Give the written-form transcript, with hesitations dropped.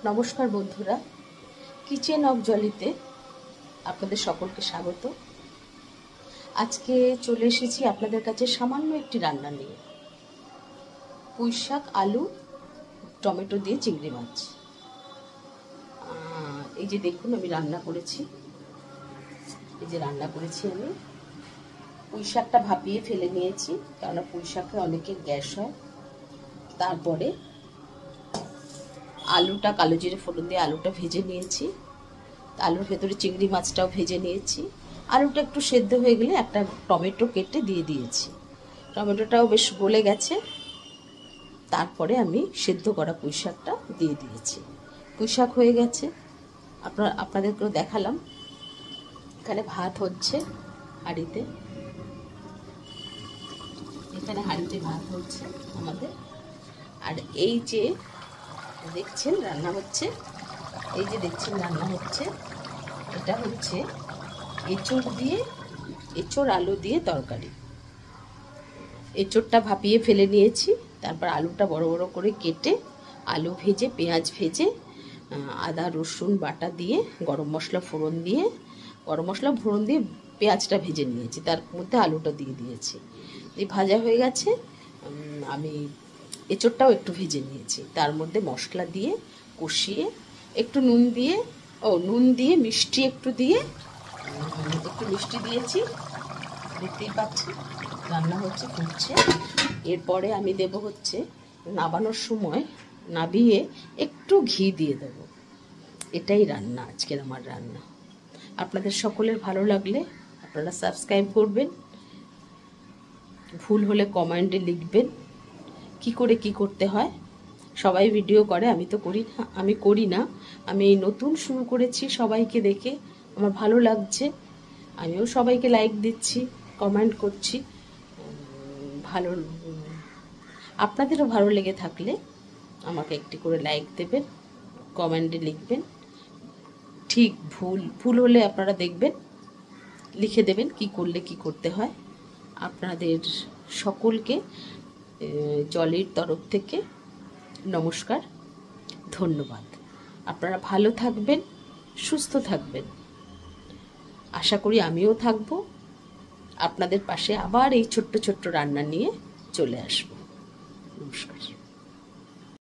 নমস্কার বন্ধুরা, kitchen of জলিতে আপনাদের সকলকে স্বাগত। আজকে চলে এসেছি আপনাদের কাছে সামান্য একটি রান্না নিয়ে। পুঁই শাক, আলু, টমেটো দিয়ে চিংড়ি মাছ। এই যে দেখুন, আমি রান্না করেছি। আমি পুঁই শাকটা ভাপিয়ে ফেলে নিয়েছি, কেননা পুঁই শাকে অনেকের গ্যাস হয়। তারপরে আলুটা কালো জিরে ফোড়ন দিয়ে আলুটা ভেজে নিয়েছি। আলুর ভেতরে চিংড়ি মাছটাও ভেজে নিয়েছি। আলুটা একটু সেদ্ধ হয়ে গেলে একটা টমেটো কেটে দিয়ে দিয়েছি। টমেটোটাও বেশ গলে গেছে। তারপরে আমি সেদ্ধ করা পুঁই শাকটা দিয়ে দিয়েছি। পুঁই শাক হয়ে গেছে, আপনাদেরকেও দেখালাম। এখানে ভাত হচ্ছে হাঁড়িতে, ভাত হচ্ছে আমাদের। আর এই যে দেখছেন রান্না হচ্ছে, এটা হচ্ছে এঁচোড় আলু দিয়ে তরকারি। এঁচোড়টা ভাপিয়ে ফেলে নিয়েছি। তারপর আলুটা বড় বড় করে কেটে আলু ভেজে, পেঁয়াজ ভেজে, আদা রসুন বাটা দিয়ে, গরম মশলা ফোড়ন দিয়ে পেঁয়াজটা ভেজে নিয়েছি। তার মধ্যে আলুটা দিয়ে দিয়েছি। এই ভাজা হয়ে গেছে। আমি এঁচোড়টাও একটু ভেজে নিয়েছি। তার মধ্যে মশলা দিয়ে কষিয়ে একটু নুন দিয়ে মিষ্টি একটু মিষ্টি দিয়েছি। দেখতেই পাচ্ছি রান্না হচ্ছে, ফুটছে। এরপরে আমি দেব হচ্ছে, নাবানোর সময় নাবিয়ে একটু ঘি দিয়ে দেব। এটাই রান্না, আজকের আমার রান্না। আপনাদের সকলের ভালো লাগলে আপনারা সাবস্ক্রাইব করবেন। ভুল হলে কমেন্টে লিখবেন কি করে কি করতে হয়। সবাই ভিডিও করে, আমি তো করি না। আমি এই নতুন শুরু করেছি, সবাইকে দেখে আমার ভালো লাগছে। আমিও সবাইকে লাইক দিচ্ছি, কমেন্ট করছি। আপনাদেরও ভালো লেগে থাকলে আমাকে একটি করে লাইক দেবেন, কমেন্টে লিখবেন। ঠিক ভুল হলে আপনারা দেখবেন, লিখে দেবেন কি করলে কি করতে হয়। আপনাদের সকলকে জলের তরফ থেকে নমস্কার, ধন্যবাদ। আপনারা ভালো থাকবেন, সুস্থ থাকবেন। আশা করি আমিও থাকবো আপনাদের পাশে। আবার এই ছোট্ট ছোট্ট রান্না নিয়ে চলে আসবো। নমস্কার।